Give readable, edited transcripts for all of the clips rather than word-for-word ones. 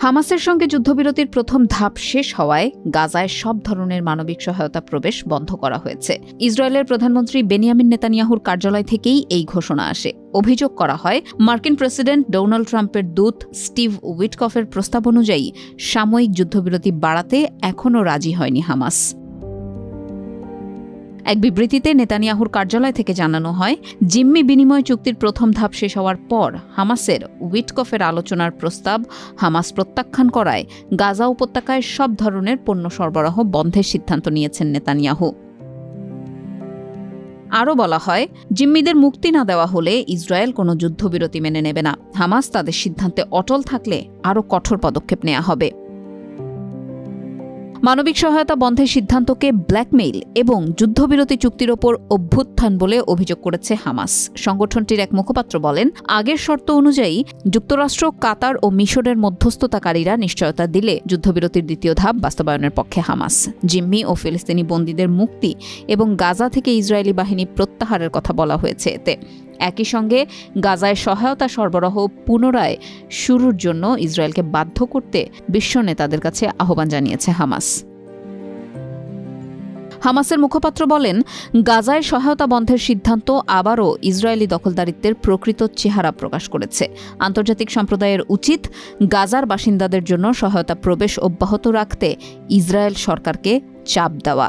হামাসের সঙ্গে যুদ্ধবিরতির প্রথম ধাপ শেষ হওয়ায় গাজায় সব ধরনের মানবিক সহায়তা প্রবেশ বন্ধ করা হয়েছে। ইসরায়েলের প্রধানমন্ত্রী বেনিয়ামিন নেতানিয়াহুর কার্যালয় থেকেই এই ঘোষণা আসে। অভিযোগ করা হয়, মার্কিন প্রেসিডেন্ট ডোনাল্ড ট্রাম্পের দূত স্টিভ উইটকফের প্রস্তাব অনুযায়ী সাময়িক যুদ্ধবিরতি বাড়াতে এখনও রাজি হয়নি হামাস। এক বিবৃতিতে নেতানিয়াহুর কার্যালয় থেকে জানানো হয়, জিম্মি বিনিময় চুক্তির প্রথম ধাপ শেষ হওয়ার পর হামাসের উইটকফের আলোচনার প্রস্তাব হামাস প্রত্যাখ্যান করায় গাজা উপত্যকায় সব ধরনের পণ্য সরবরাহ বন্ধের সিদ্ধান্ত নিয়েছেন নেতানিয়াহু। আরও বলা হয়, জিম্মিদের মুক্তি না দেওয়া হলে ইসরায়েল কোনো যুদ্ধবিরতি মেনে নেবে না। হামাস তাদের সিদ্ধান্তে অটল থাকলে আরও কঠোর পদক্ষেপ নেওয়া হবে। মানবিক সহায়তা বন্ধের সিদ্ধান্তকে ব্ল্যাকমেইল এবং যুদ্ধবিরতি চুক্তির ওপর অভ্যুত্থান বলে অভিযোগ করেছে হামাস। সংগঠনটির এক মুখপাত্র বলেন, আগের শর্ত অনুযায়ী যুক্তরাষ্ট্র, কাতার ও মিশরের মধ্যস্থতাকারীরা নিশ্চয়তা দিলে যুদ্ধবিরতির দ্বিতীয় ধাপ বাস্তবায়নের পক্ষে হামাস। জিম্মি ও ফিলিস্তিনি বন্দীদের মুক্তি এবং গাজা থেকে ইসরায়েলি বাহিনী প্রত্যাহারের কথা বলা হয়েছে এতে। একই সঙ্গে গাজায় সহায়তা সরবরাহ পুনরায় শুরুর জন্য ইসরায়েলকে বাধ্য করতে বিশ্ব নেতাদের কাছে আহ্বান জানিয়েছে হামাস। হামাসের মুখপাত্র বলেন, গাজায় সহায়তা বন্ধের সিদ্ধান্ত আবারও ইসরায়েলি দখলদারিত্বের প্রকৃত চেহারা প্রকাশ করেছে। আন্তর্জাতিক সম্প্রদায়ের উচিত গাজার বাসিন্দাদের জন্য সহায়তা প্রবেশ অব্যাহত রাখতে ইসরায়েল সরকারকে চাপ দেওয়া।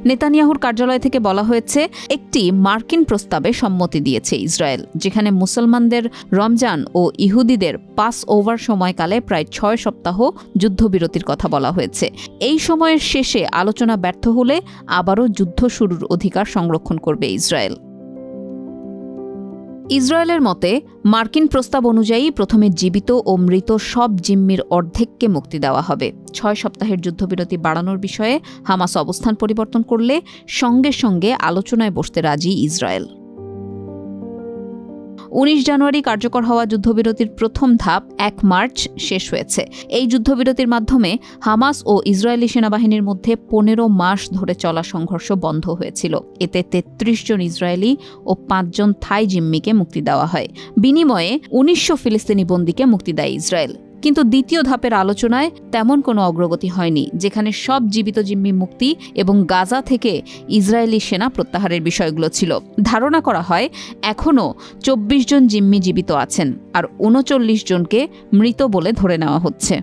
নেতানিয়াহুর কার্যালয় থেকে বলা হয়েছে, একটি মার্কিন প্রস্তাবে সম্মতি দিয়েছে ইসরায়েল, যেখানে মুসলমানদের রমজান ও ইহুদিদের পাস ওভার সময়কালে প্রায় 6 সপ্তাহ যুদ্ধবিরতির কথা বলা হয়েছে। এই সময়ের শেষে আলোচনা ব্যর্থ হলে আবারও যুদ্ধ শুরুর অধিকার সংরক্ষণ করবে ইসরায়েল। ইসরায়েলের মতে, মার্কিন প্রস্তাব অনুযায়ী প্রথমে জীবিত ও মৃত সব জিম্মির অর্ধেককে মুক্তি দেওয়া হবে। 6 সপ্তাহের যুদ্ধবিরতি বাড়ানোর বিষয়ে হামাস অবস্থান পরিবর্তন করলে সঙ্গে সঙ্গে আলোচনায় বসতে রাজি ইসরায়েল। 19 জানুয়ারি কার্যকর হওয়া যুদ্ধবিরতির প্রথম ধাপ 1 মার্চ শেষ হয়েছে। এই যুদ্ধবিরতির মাধ্যমে হামাস ও ইসরায়েলি সেনাবাহিনীর মধ্যে 15 মাস ধরে চলা সংঘর্ষ বন্ধ হয়েছিল। এতে 33 জন ইসরায়েলি ও 5 জন থাই জিম্মিকে মুক্তি দেওয়া হয়। বিনিময়ে 1900 ফিলিস্তিনি বন্দীকে মুক্তি দেয় ইসরায়েল। কিন্তু দ্বিতীয় ধাপের আলোচনায় তেমন কোনো অগ্রগতি হয়নি, যেখানে সব জীবিত জিম্মি মুক্তি এবং গাজা থেকে ইসরায়েলি সেনা প্রত্যাহারের বিষয়গুলো ছিল। ধারণা করা হয় এখনও 24 জন জিম্মি জীবিত আছেন আর 39 জনকে মৃত বলে ধরে নেওয়া হচ্ছে।